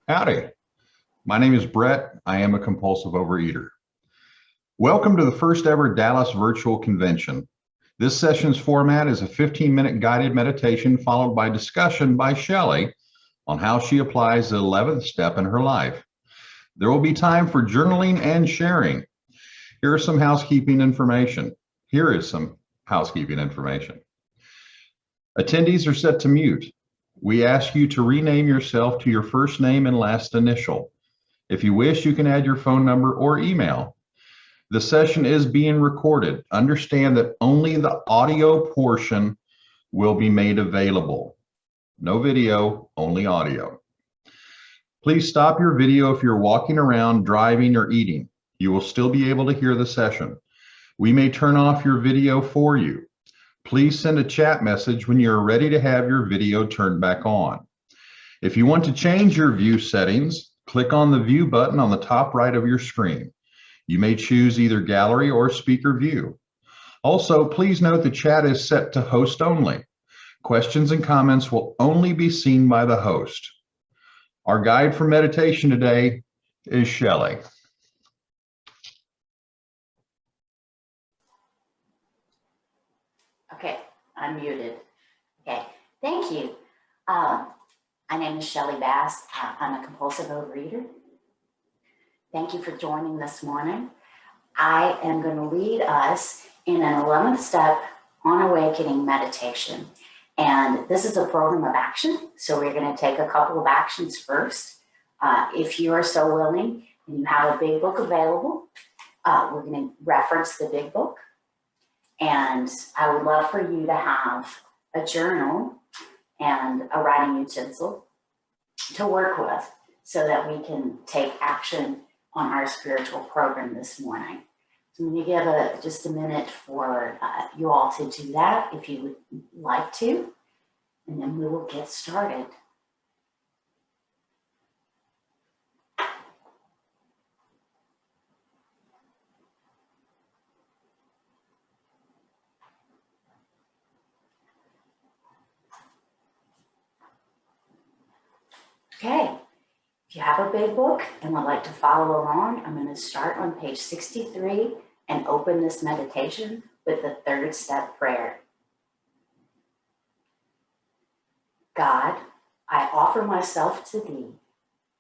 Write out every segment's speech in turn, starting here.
Howdy, my name is Brett. I am a compulsive overeater. Welcome to the first ever Dallas Virtual Convention. This session's format is a 15-minute guided meditation followed by discussion by Shelly on how she applies the 11th step in her life. There will be time for journaling and sharing. Here is some housekeeping information. Attendees are set to mute. We ask you to rename yourself to your first name and last initial. If you wish, you can add your phone number or email. The session is being recorded. Understand that only the audio portion will be made available. No video, only audio. Please stop your video if you're walking around, driving, or eating. You will still be able to hear the session. We may turn off your video for you. Please send a chat message when you're ready to have your video turned back on. If you want to change your view settings, click on the view button on the top right of your screen. You may choose either gallery or speaker view. Also, please note the chat is set to host only. Questions and comments will only be seen by the host. Our guide for meditation today is Shelly. Okay, I'm muted. Okay, thank you. My name is Shelly Bass. I'm a compulsive overeater. Thank you for joining this morning. I am going to lead us in an 11th step on awakening meditation. And this is a program of action. So we're going to take a couple of actions first. If you are so willing and you have a big book available, we're going to reference the big book. And I would love for you to have a journal and a writing utensil to work with so that we can take action on our spiritual program this morning. So I'm going to give just a minute for you all to do that if you would like to, and then we will get started. Okay, if you have a big book and would like to follow along, I'm going to start on page 63 and open this meditation with the third step prayer. God, I offer myself to thee,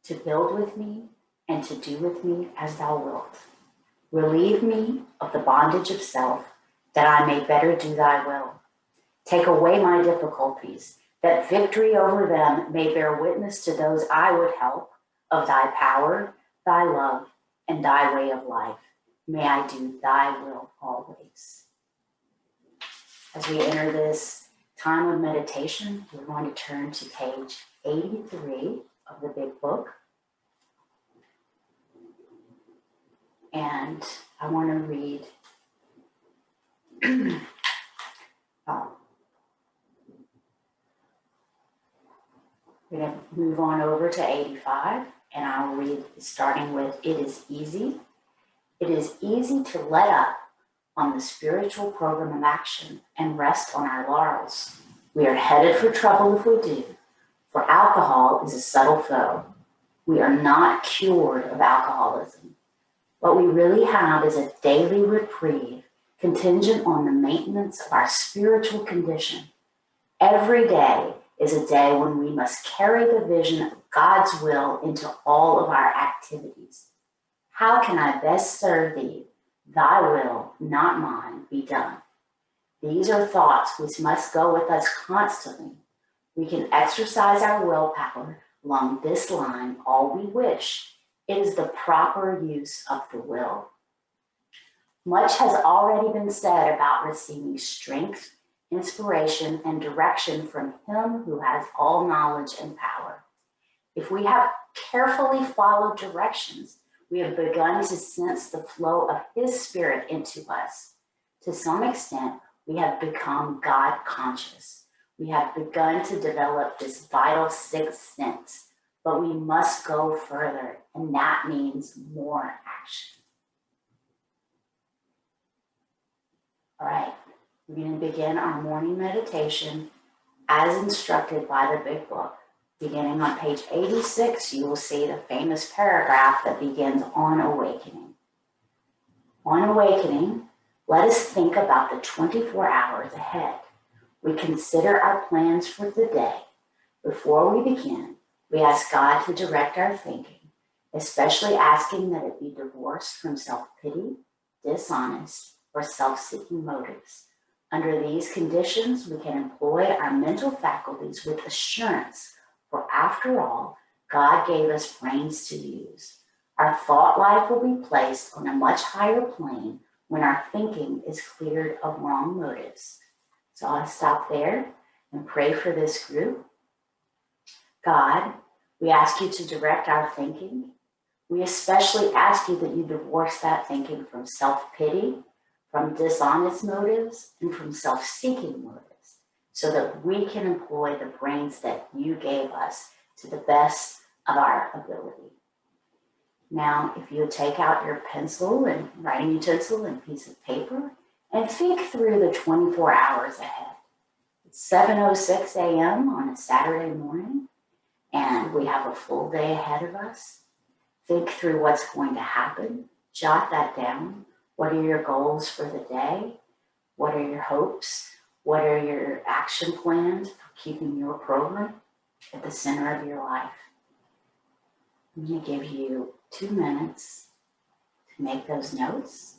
to build with me and to do with me as thou wilt. Relieve me of the bondage of self, that I may better do thy will. Take away my difficulties, that victory over them may bear witness to those I would help of thy power, thy love, and thy way of life. May I do thy will always. As we enter this time of meditation, we're going to turn to page 83 of the big book. And I want to read we're going to move on over to 85, and I'll read starting with, it is easy. It is easy to let up on the spiritual program of action and rest on our laurels. We are headed for trouble if we do, for alcohol is a subtle foe. We are not cured of alcoholism. What we really have is a daily reprieve contingent on the maintenance of our spiritual condition. Every day is a day when we must carry the vision of God's will into all of our activities. How can I best serve thee? Thy will, not mine, be done. These are thoughts which must go with us constantly. We can exercise our willpower along this line all we wish. It is the proper use of the will. Much has already been said about receiving strength, inspiration, and direction from Him who has all knowledge and power. If we have carefully followed directions, we have begun to sense the flow of His Spirit into us. To some extent, we have become God conscious. We have begun to develop this vital sixth sense, but we must go further, and that means more action. All right, we're going to begin our morning meditation as instructed by the big book. Beginning on page 86, you will see the famous paragraph that begins on awakening. On awakening, let us think about the 24 hours ahead. We consider our plans for the day. Before we begin, we ask God to direct our thinking, especially asking that it be divorced from self-pity, dishonest, or self-seeking motives. Under these conditions, we can employ our mental faculties with assurance, for after all, God gave us brains to use. Our thought life will be placed on a much higher plane when our thinking is cleared of wrong motives. So I'll stop there and pray for this group. God, we ask you to direct our thinking. We especially ask you that you divorce that thinking from self-pity, from dishonest motives, and from self-seeking motives, so that we can employ the brains that you gave us to the best of our ability. Now, if you would take out your pencil and writing utensil and piece of paper and think through the 24 hours ahead. It's 7:06 a.m. on a Saturday morning, and we have a full day ahead of us. Think through what's going to happen. Jot that down. What are your goals for the day? What are your hopes? What are your action plans for keeping your program at the center of your life? I'm going to give you 2 minutes to make those notes.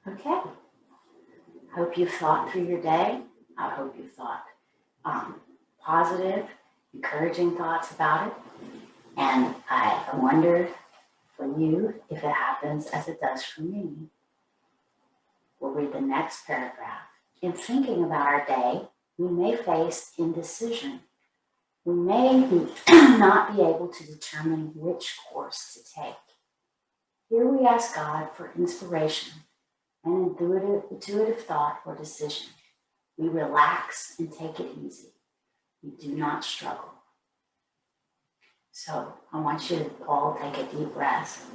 Okay. Hope you've thought through your day. I hope you've thought positive, encouraging thoughts about it. And I wonder for you if it happens as it does for me. We'll read the next paragraph. In thinking about our day, we may face indecision. We may not be able to determine which course to take. Here we ask God for inspiration and intuitive thought or decision. We relax and take it easy. We do not struggle. So I want you to all take a deep breath.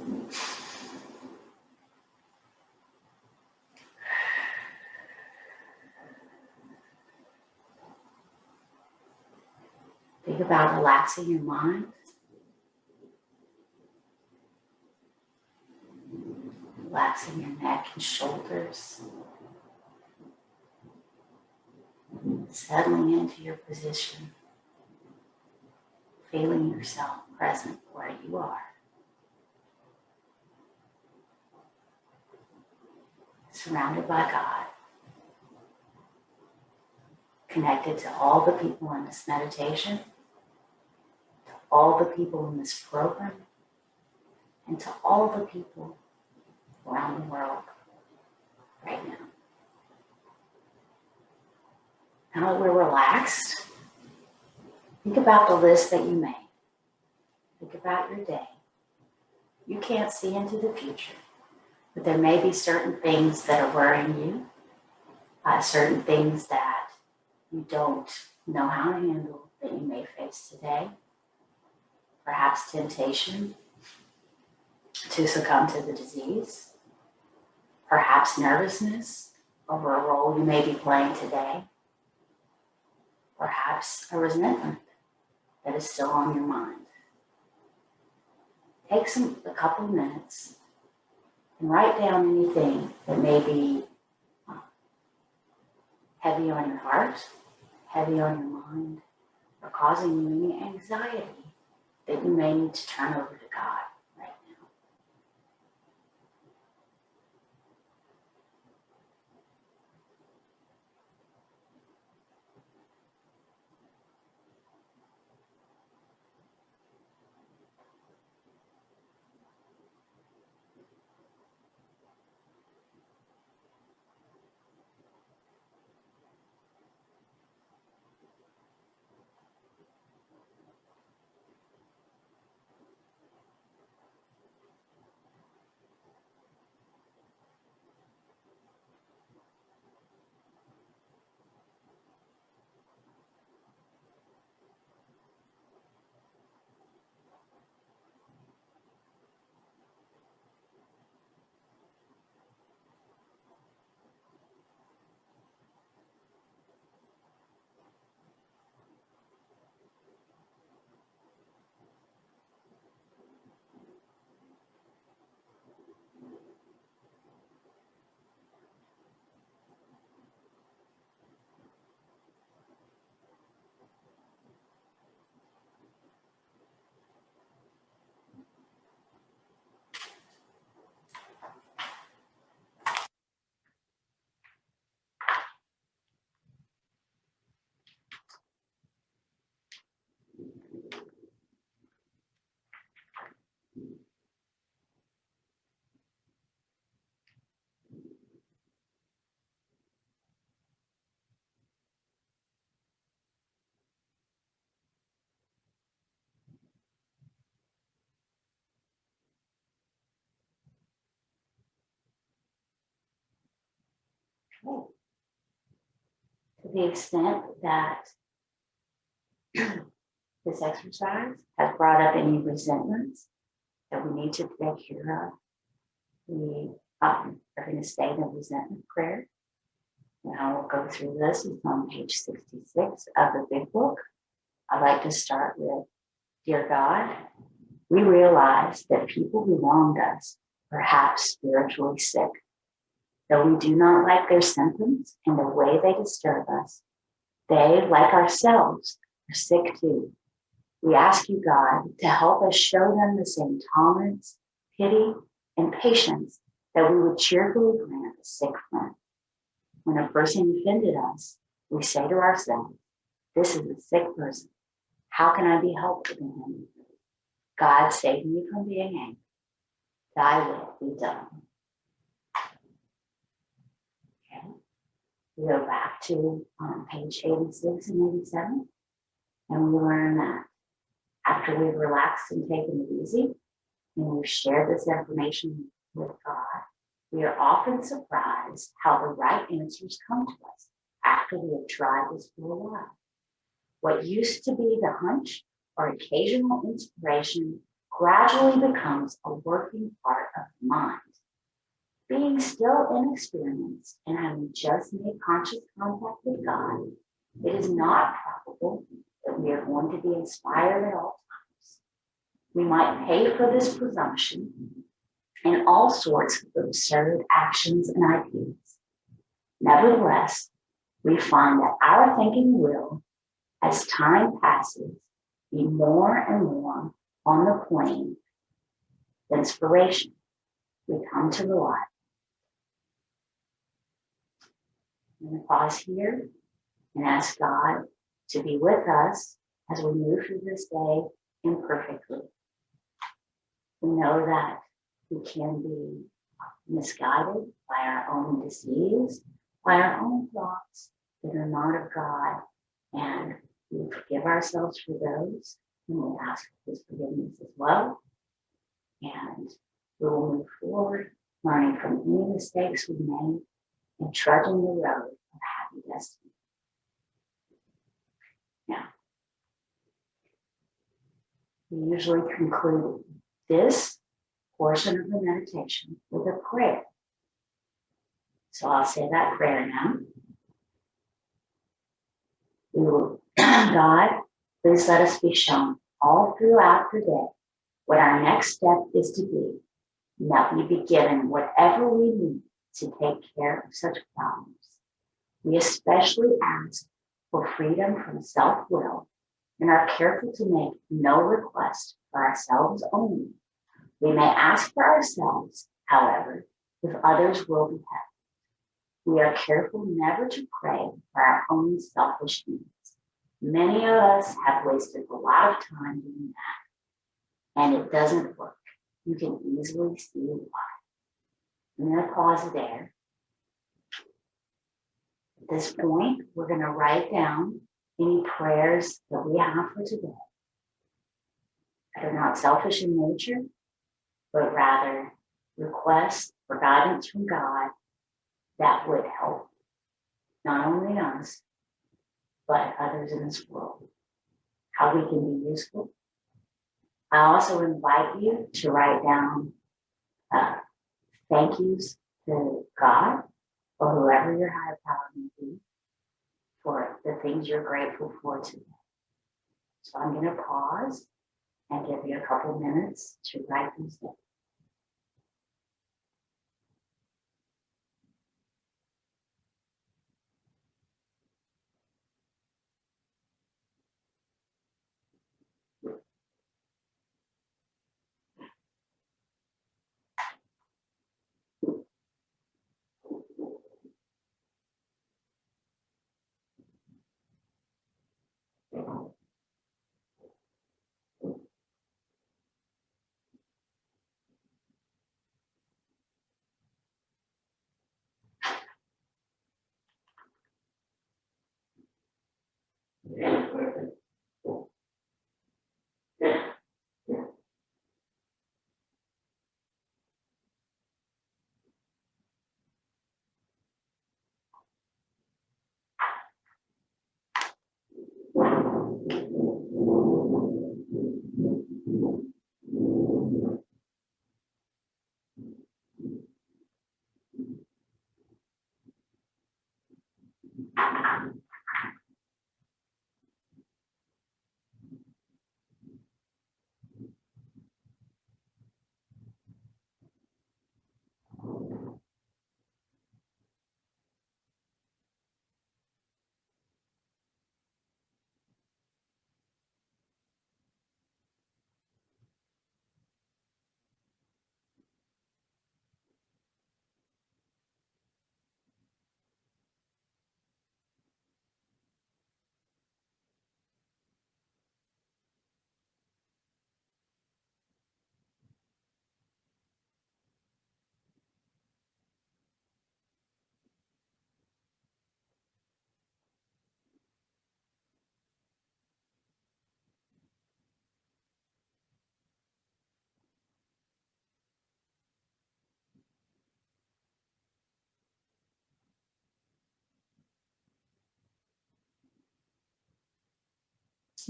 Think about relaxing your mind. Relaxing your neck and shoulders. Settling into your position. Feeling yourself present where you are. Surrounded by God. Connected to all the people in this meditation, to all the people in this program, and to all the people around the world right now. Now that we're relaxed, think about the list that you made. Think about your day. You can't see into the future, but there may be certain things that are worrying you, certain things that you don't know how to handle that you may face today. Perhaps temptation to succumb to the disease, perhaps nervousness over a role you may be playing today, perhaps a resentment that is still on your mind. Take a couple minutes and write down anything that may be heavy on your heart, heavy on your mind, or causing you any anxiety that you may need to turn over to God right now. Okay. To the extent that this exercise has brought up any resentments that we need to take care of, we are going to stay in the resentment prayer. Now we'll go through this. It's on page 66 of the big book. I'd like to start with, Dear God, we realize that people who wronged us are perhaps spiritually sick. Though we do not like their symptoms and the way they disturb us, they, like ourselves, are sick too. We ask you, God, to help us show them the same tolerance, pity, and patience that we would cheerfully grant a sick friend. When a person offended us, we say to ourselves, this is a sick person. How can I be helpful to him? God, save me from being angry. Thy will be done. Okay. We go back to page 86 and 87, and we learn that after we've relaxed and taken it easy, and we've shared this information with God, we are often surprised how the right answers come to us after we have tried this for a while. What used to be the hunch or occasional inspiration gradually becomes a working part of the mind. Being still inexperienced and having just made conscious contact with God, it is not probable that we are going to be inspired at all times. We might pay for this presumption in all sorts of absurd actions and ideas. Nevertheless, we find that our thinking will, as time passes, be more and more on the plane of inspiration. We come to rely. I'm going to pause here and ask God to be with us as we move through this day imperfectly. We know that we can be misguided by our own disease, by our own thoughts that are not of God, and we forgive ourselves for those, and we ask for His forgiveness as well. And we will move forward, learning from any mistakes we made and trudging the road of happy destiny. Now, we usually conclude this portion of the meditation with a prayer. So I'll say that prayer now. We will, God, please let us be shown all throughout the day what our next step is to be, and that we be given whatever we need to take care of such problems. We especially ask for freedom from self-will and are careful to make no request for ourselves only. We may ask for ourselves, however, if others will be happy. We are careful never to pray for our own selfish needs. Many of us have wasted a lot of time doing that, and it doesn't work. You can easily see why. I'm going to pause there. At this point, we're going to write down any prayers that we have for today that are not selfish in nature, but rather requests for guidance from God that would help not only us, but others in this world, how we can be useful. I also invite you to write down thank yous to God or whoever your higher power may be for the things you're grateful for today. So I'm going to pause and give you a couple minutes to write these down.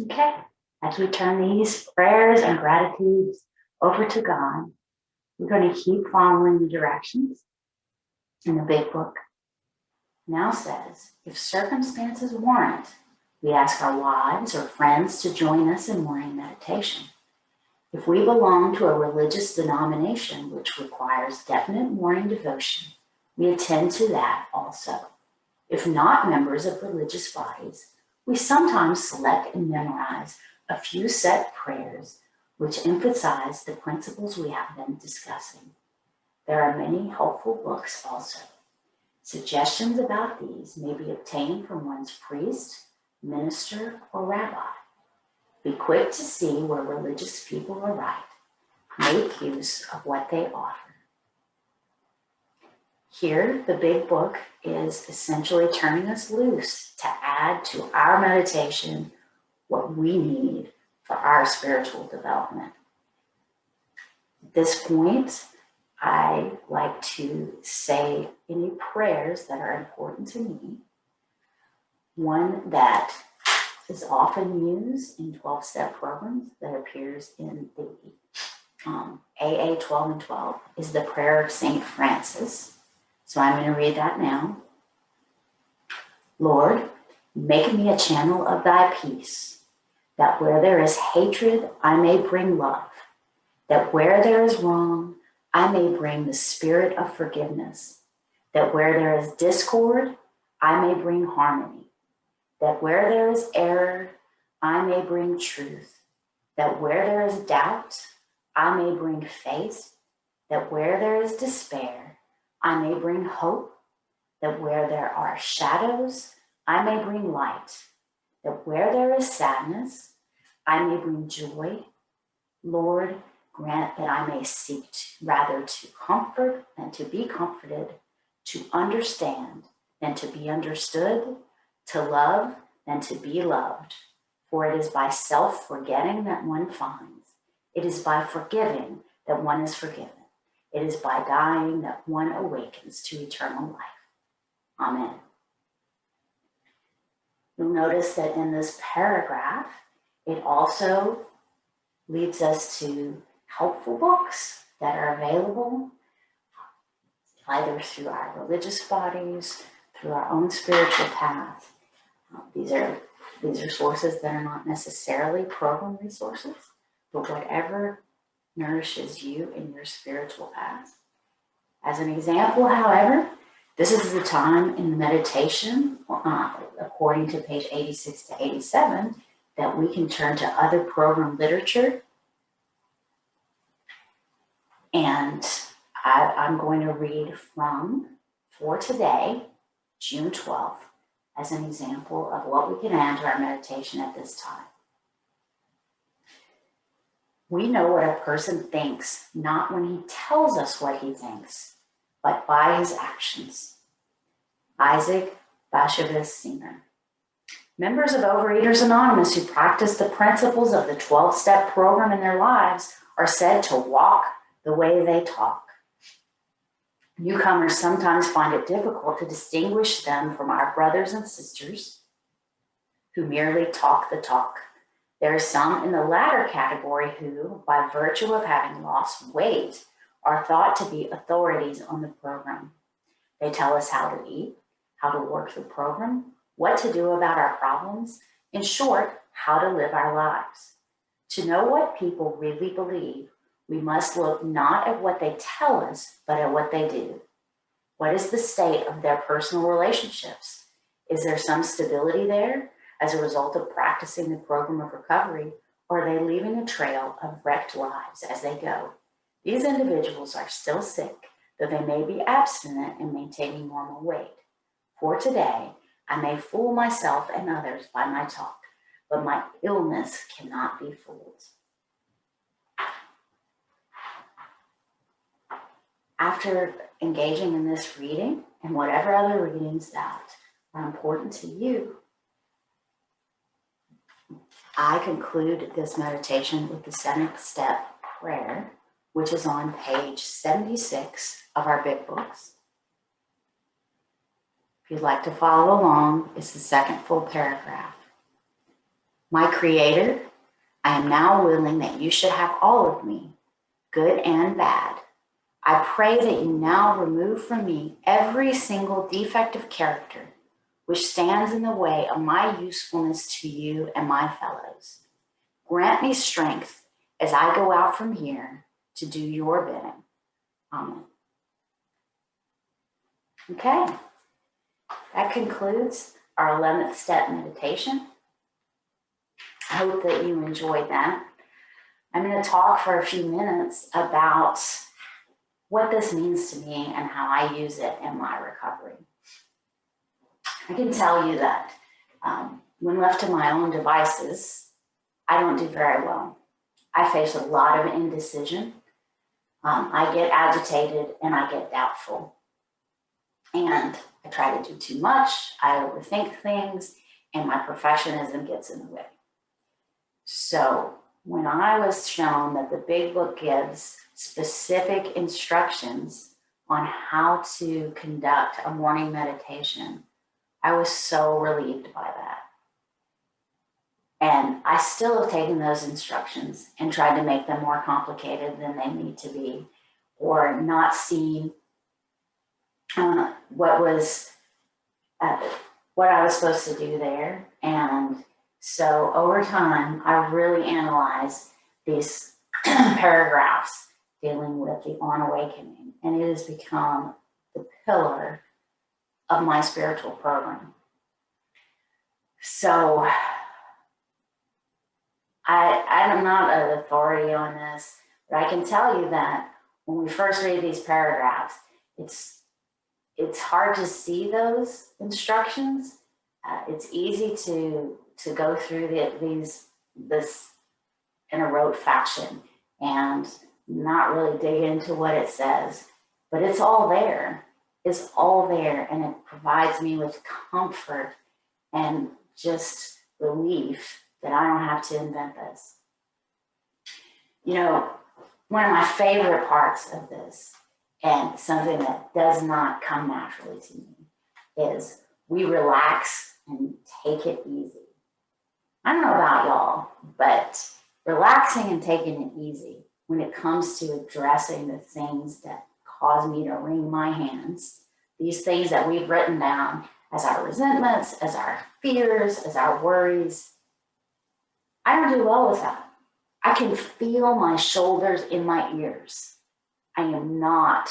Okay, as we turn these prayers and gratitudes over to God, we're going to keep following the directions in the big book. Now says, if circumstances warrant, we ask our wives or friends to join us in morning meditation. If we belong to a religious denomination which requires definite morning devotion, we attend to that also. If not members of religious bodies, we sometimes select and memorize a few set prayers which emphasize the principles we have been discussing. There are many helpful books also. Suggestions about these may be obtained from one's priest, minister, or rabbi. Be quick to see where religious people are right. Make use of what they offer. Here, the big book is essentially turning us loose to add to our meditation what we need for our spiritual development. At this point, I like to say any prayers that are important to me. One that is often used in 12-step programs that appears in the AA 12 and 12 is the prayer of St. Francis. So I'm going to read that now. Lord, make me a channel of thy peace, that where there is hatred, I may bring love, that where there is wrong, I may bring the spirit of forgiveness, that where there is discord, I may bring harmony, that where there is error, I may bring truth, that where there is doubt, I may bring faith, that where there is despair, I may bring hope, that where there are shadows, I may bring light, that where there is sadness, I may bring joy. Lord, grant that I may seek rather to comfort than to be comforted, to understand than to be understood, to love than to be loved. For it is by self-forgetting that one finds. It is by forgiving that one is forgiven. It is by dying that one awakens to eternal life. Amen. You'll notice that in this paragraph, it also leads us to helpful books that are available either through our religious bodies, through our own spiritual path. These are sources that are not necessarily program resources, but whatever nourishes you in your spiritual path. As an example, however, this is the time in the meditation, according to page 86 to 87, that we can turn to other program literature. And I'm going to read from, for today, June 12th, as an example of what we can add to our meditation at this time. We know what a person thinks, not when he tells us what he thinks, but by his actions. Isaac Bashevis Singer. Members of Overeaters Anonymous who practice the principles of the 12-step program in their lives are said to walk the way they talk. Newcomers sometimes find it difficult to distinguish them from our brothers and sisters who merely talk the talk. There are some in the latter category who, by virtue of having lost weight, are thought to be authorities on the program. They tell us how to eat, how to work the program, what to do about our problems, in short, how to live our lives. To know what people really believe, we must look not at what they tell us, but at what they do. What is the state of their personal relationships? Is there some stability there as a result of practicing the program of recovery, or are they leaving a trail of wrecked lives as they go? These individuals are still sick, though they may be abstinent and maintaining normal weight. For today, I may fool myself and others by my talk, but my illness cannot be fooled. After engaging in this reading and whatever other readings that are important to you, I conclude this meditation with the 7th step prayer, which is on page 76 of our big books. If you'd like to follow along, it's the second full paragraph. My Creator, I am now willing that you should have all of me, good and bad. I pray that you now remove from me every single defect of character which stands in the way of my usefulness to you and my fellows. Grant me strength as I go out from here to do your bidding. Amen. Okay, that concludes our 11th step meditation. I hope that you enjoyed that. I'm going to talk for a few minutes about what this means to me and how I use it in my recovery. I can tell you that when left to my own devices, I don't do very well. I face a lot of indecision. I get agitated and I get doubtful. And I try to do too much. I overthink things and my perfectionism gets in the way. So when I was shown that the big book gives specific instructions on how to conduct a morning meditation, I was so relieved by that. And I still have taken those instructions and tried to make them more complicated than they need to be, or not seen what I was supposed to do there. And so over time, I really analyzed these paragraphs dealing with the on awakening, and it has become the pillar of my spiritual program. So I'm not an authority on this, but I can tell you that when we first read these paragraphs, it's hard to see those instructions. It's easy to go through this in a rote fashion and not really dig into what it says, but it's all there. It's all there, and it provides me with comfort and just relief that I don't have to invent this. You know, one of my favorite parts of this, and something that does not come naturally to me, is we relax and take it easy. I don't know about y'all, but relaxing and taking it easy when it comes to addressing the things that cause me to wring my hands, these things that we've written down as our resentments, as our fears, as our worries, I don't do well with that. I can feel my shoulders in my ears. I am not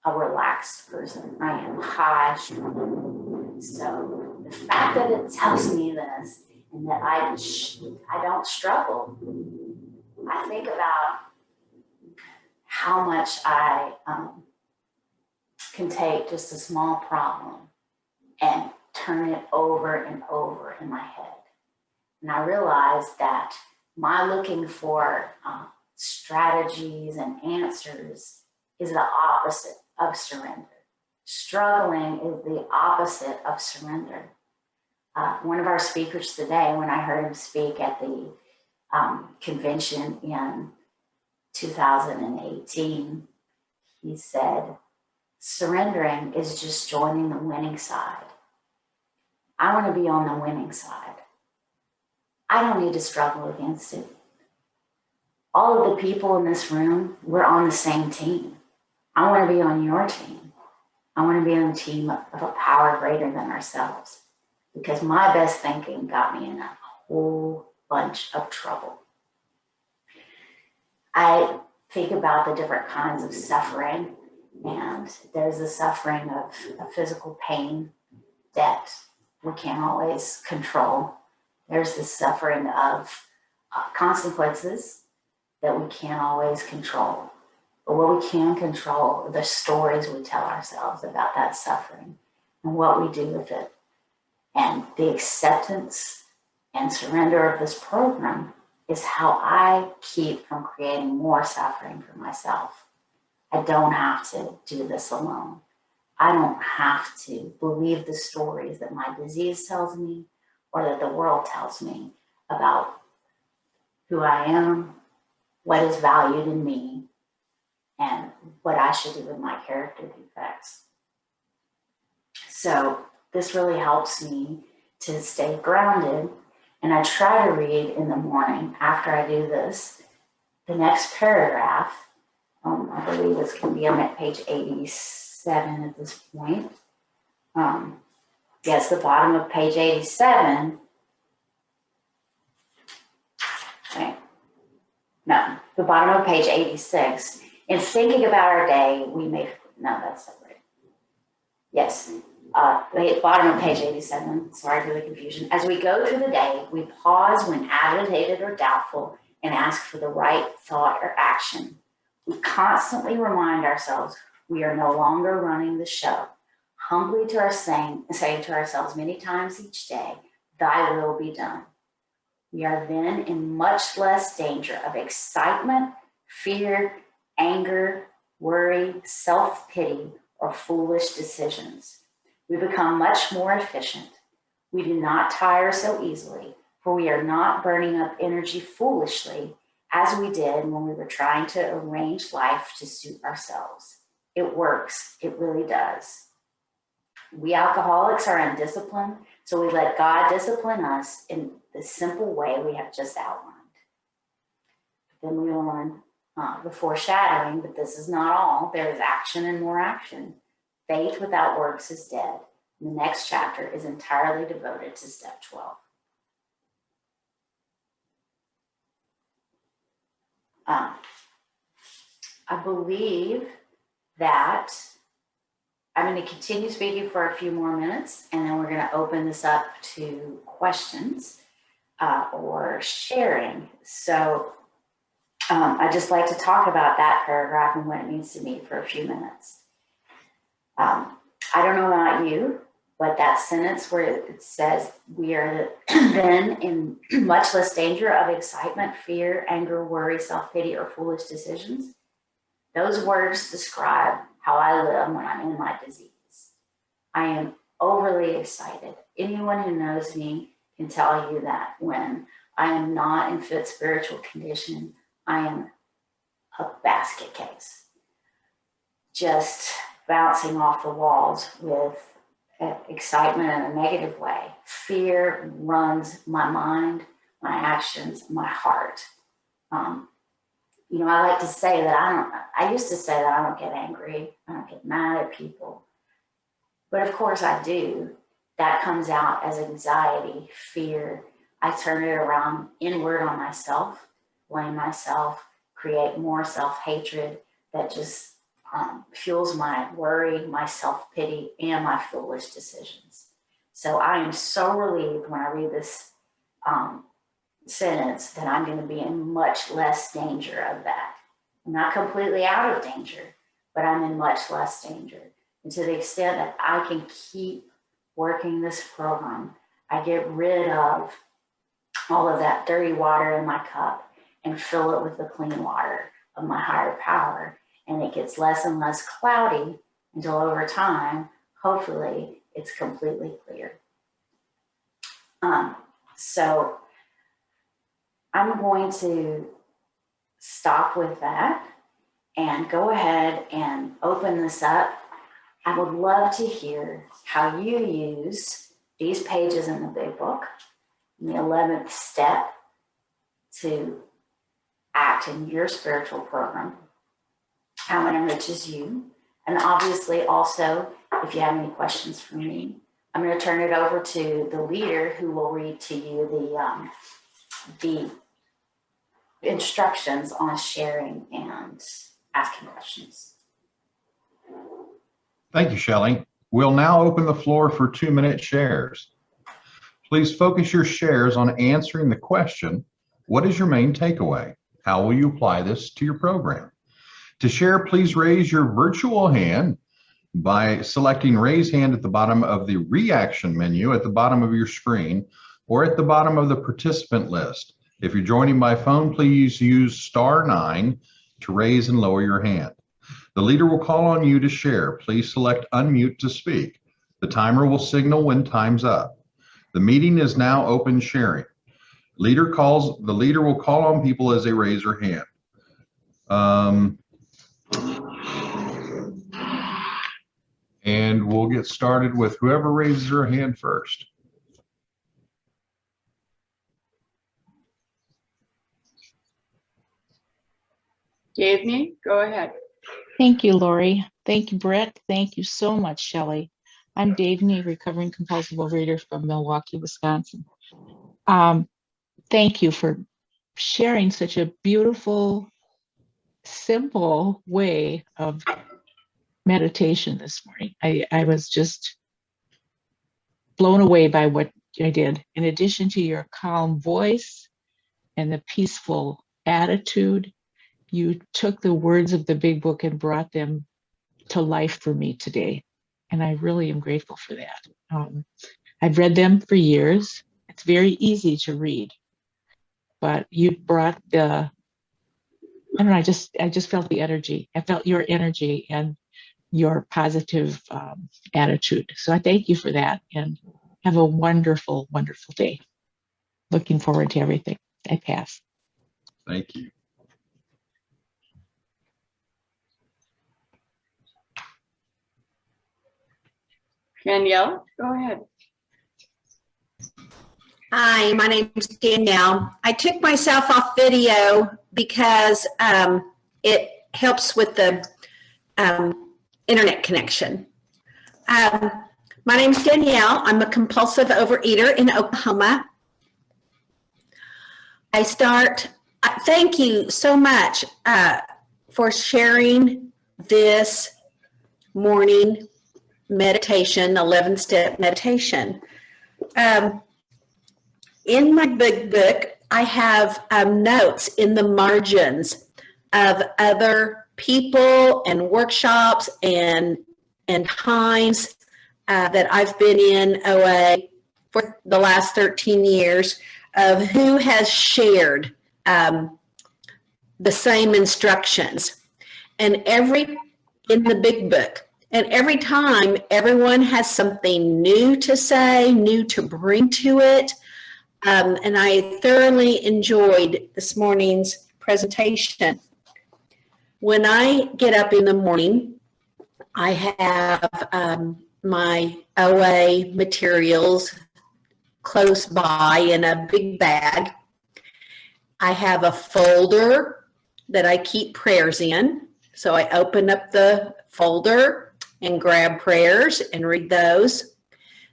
a relaxed person. I am high strung. So the fact that it tells me this and that I don't struggle, I think about how much I can take just a small problem and turn it over and over in my head. And I realized that my looking for strategies and answers is the opposite of surrender. Struggling is the opposite of surrender. One of our speakers today, when I heard him speak at the convention in 2018, he said, surrendering is just joining the winning side. I want to be on the winning side. I don't need to struggle against it. All of the people in this room, we're on the same team. I want to be on your team. I want to be on a team of a power greater than ourselves, because my best thinking got me in a whole bunch of trouble. I think about the different kinds of suffering, and there's the suffering of physical pain that we can't always control. There's the suffering of consequences that we can't always control. But what we can control are the stories we tell ourselves about that suffering and what we do with it. And the acceptance and surrender of this program is how I keep from creating more suffering for myself. I don't have to do this alone. I don't have to believe the stories that my disease tells me or that the world tells me about who I am, what is valued in me, and what I should do with my character defects. So this really helps me to stay grounded. And I try to read in the morning after I do this, the next paragraph. I believe it's going to be on page 87 at this point. Yes, the bottom of page 87. Okay. No, the bottom of page 86. In thinking about our day, we may, no, that's separate. Yes, the bottom of page 87. Sorry for the confusion. As we go through the day, we pause when agitated or doubtful and ask for the right thought or action. We constantly remind ourselves we are no longer running the show. Humbly say to ourselves many times each day, thy will be done. We are then in much less danger of excitement, fear, anger, worry, self-pity, or foolish decisions. We become much more efficient. We do not tire so easily, for we are not burning up energy foolishly, as we did when we were trying to arrange life to suit ourselves. It works. It really does. We alcoholics are undisciplined, so we let God discipline us in the simple way we have just outlined. Then we learn the foreshadowing, but this is not all. There is action and more action. Faith without works is dead. The next chapter is entirely devoted to step 12. I believe that I'm going to continue speaking for a few more minutes, and then we're going to open this up to questions or sharing. So I'd just like to talk about that paragraph and what it means to me for a few minutes. I don't know about you, but that sentence where it says we are then in much less danger of excitement, fear, anger, worry, self-pity, or foolish decisions, those words describe how I live when I'm in my disease. I am overly excited. Anyone who knows me can tell you that when I am not in fit spiritual condition, I am a basket case, just bouncing off the walls with excitement in a negative way. Fear runs my mind, my actions, my heart. I like to say that I used to say that I don't get angry, I don't get mad at people. But of course I do. That comes out as anxiety, fear. I turn it around inward on myself, blame myself, create more self-hatred that just fuels my worry, my self-pity, and my foolish decisions. So I am so relieved when I read this sentence that I'm going to be in much less danger of that. I'm not completely out of danger, but I'm in much less danger. And to the extent that I can keep working this program, I get rid of all of that dirty water in my cup and fill it with the clean water of my higher power. And it gets less and less cloudy until over time, hopefully, it's completely clear. So I'm going to stop with that and go ahead and open this up. I would love to hear how you use these pages in the big book, the 11th step to act in your spiritual program, how it enriches you. And obviously also, if you have any questions for me, I'm going to turn it over to the leader who will read to you the instructions on sharing and asking questions. Thank you, Shelly. We'll now open the floor for 2-minute shares. Please focus your shares on answering the question, what is your main takeaway? How will you apply this to your program? To share, please raise your virtual hand by selecting raise hand at the bottom of the reaction menu at the bottom of your screen or at the bottom of the participant list. If you're joining by phone, please use *9 to raise and lower your hand. The leader will call on you to share. Please select unmute to speak. The timer will signal when time's up. The meeting is now open sharing. The leader will call on people as they raise their hand. And we'll get started with whoever raises their hand first. Davney, go ahead. Thank you, Lori. Thank you, Brett. Thank you so much, Shelly. I'm Davney, recovering compulsive overeater from Milwaukee, Wisconsin. Thank you for sharing such a beautiful, simple way of meditation this morning. I was just blown away by what I did. In addition to your calm voice and the peaceful attitude, you took the words of the big book and brought them to life for me today. And I really am grateful for that. I've read them for years. It's very easy to read, but you brought I just felt the energy. I felt your energy and your positive attitude. So I thank you for that and have a wonderful, wonderful day. Looking forward to everything. I pass. Thank you. Danielle, go ahead. Hi, my name is Danielle. I took myself off video because it helps with the internet connection. My name is Danielle. I'm a compulsive overeater in Oklahoma. Thank you so much for sharing this morning meditation, 11-step meditation. In my big book, I have notes in the margins of other people and workshops and times that I've been in OA for the last 13 years of who has shared the same instructions. And in the big book, and every time everyone has something new to say, new to bring to it. And I thoroughly enjoyed this morning's presentation. When I get up in the morning, I have my OA materials close by in a big bag. I have a folder that I keep prayers in. So I open up the folder and grab prayers and read those.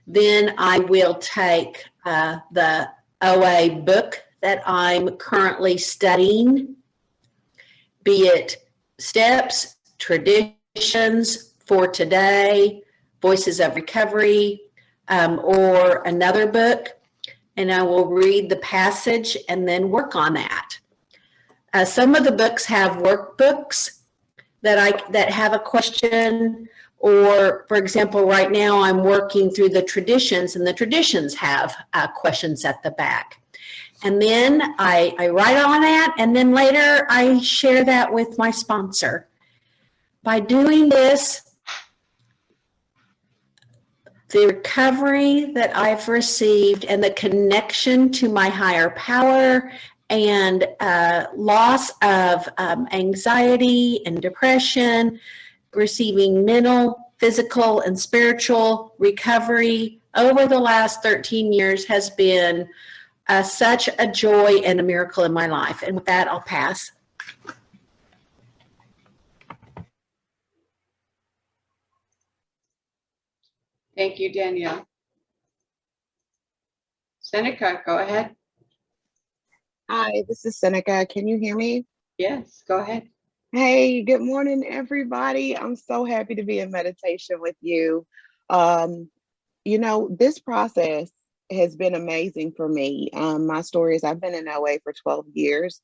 Then I will take the OA book that I'm currently studying, be it Steps, Traditions for Today, Voices of Recovery, or another book, and I will read the passage and then work on that. Some of the books have workbooks that have a question, or for example, right now I'm working through the traditions, and the traditions have questions at the back. And then I write on that, and then later I share that with my sponsor. By doing this, the recovery that I've received and the connection to my higher power and loss of anxiety and depression, receiving mental, physical, and spiritual recovery over the last 13 years has been such a joy and a miracle in my life. And with that, I'll pass. Thank you, Danielle. Seneca, go ahead. Hi, this is Seneca. Can you hear me? Yes, go ahead. Hey, good morning, everybody. I'm so happy to be in meditation with you. This process has been amazing for me. My story is I've been in OA for 12 years,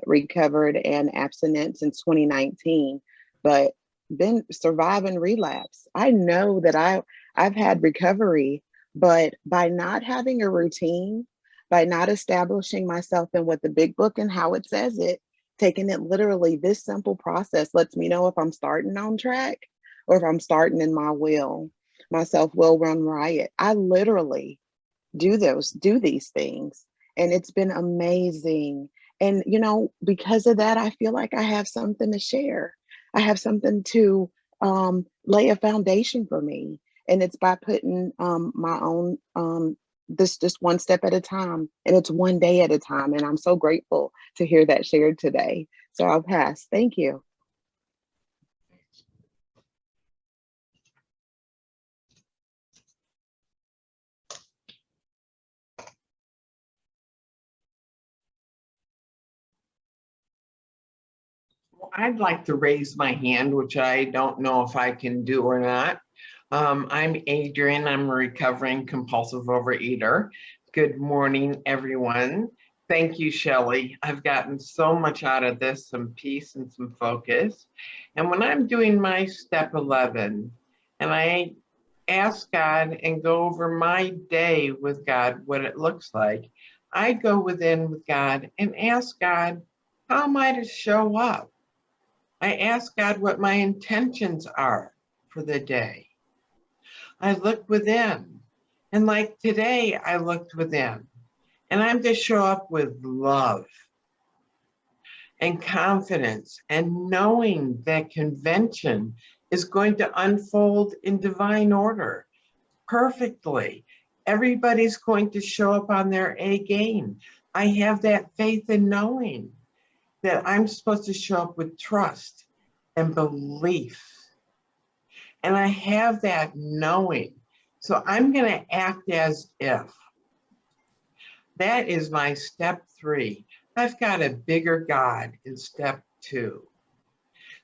recovered and abstinent since 2019, but been surviving relapse. I know that I've had recovery, but by not having a routine, by not establishing myself in what the big book and how it says it, taking it literally, this simple process lets me know if I'm starting on track or if I'm starting in my will. My self-will run riot. I literally do these things, and it's been amazing. And because of that, I feel like I have something to share. I have something to lay a foundation for me, and it's by putting my own this just one step at a time, and it's one day at a time. And I'm so grateful to hear that shared today. So I'll pass. Thank you. I'd like to raise my hand, which I don't know if I can do or not. I'm Adrian. I'm a recovering compulsive overeater. Good morning, everyone. Thank you, Shelly. I've gotten so much out of this, some peace and some focus. And when I'm doing my step 11, and I ask God and go over my day with God, what it looks like, I go within with God and ask God, how am I to show up? I ask God what my intentions are for the day. I look within, and like today, I looked within, and I'm to show up with love and confidence and knowing that convention is going to unfold in divine order. perfectly. Everybody's going to show up on their A game. I have that faith in knowing that I'm supposed to show up with trust and belief. And I have that knowing. So I'm going to act as if. That is my step 3. I've got a bigger God in step 2.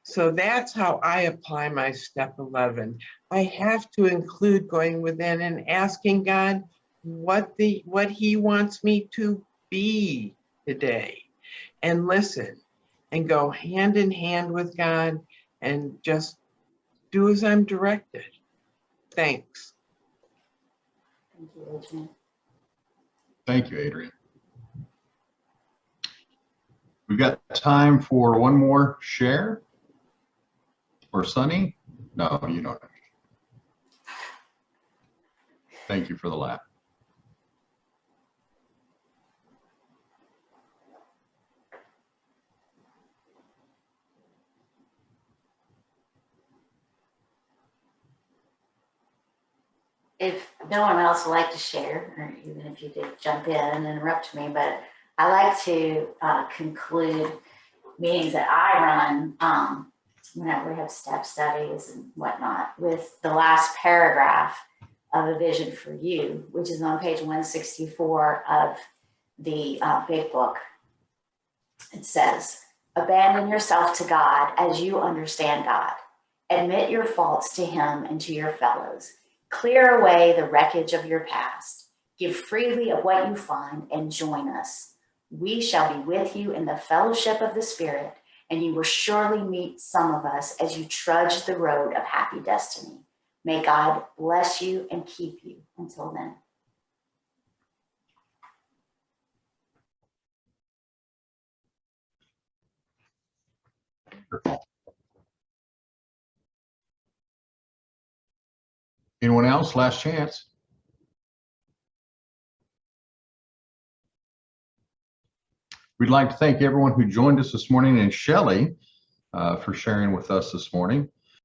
So that's how I apply my step 11. I have to include going within and asking God what he wants me to be today, and listen and go hand in hand with God and just do as I'm directed. Thanks. Thank you, Adrian. Thank you, Adrian. We've got time for one more share. Or Sunny? No, you don't. Thank you for the laugh. If no one else would like to share, or even if you did jump in and interrupt me, but I like to conclude meetings that I run whenever we have step studies and whatnot with the last paragraph of A Vision for You, which is on page 164 of the big book. It says, abandon yourself to God as you understand God. Admit your faults to Him and to your fellows. Clear away the wreckage of your past. Give freely of what you find and join us. We shall be with you in the fellowship of the Spirit, and you will surely meet some of us as you trudge the road of happy destiny. May God bless you and keep you until then. Anyone else? Last chance. We'd like to thank everyone who joined us this morning, and Shelly for sharing with us this morning.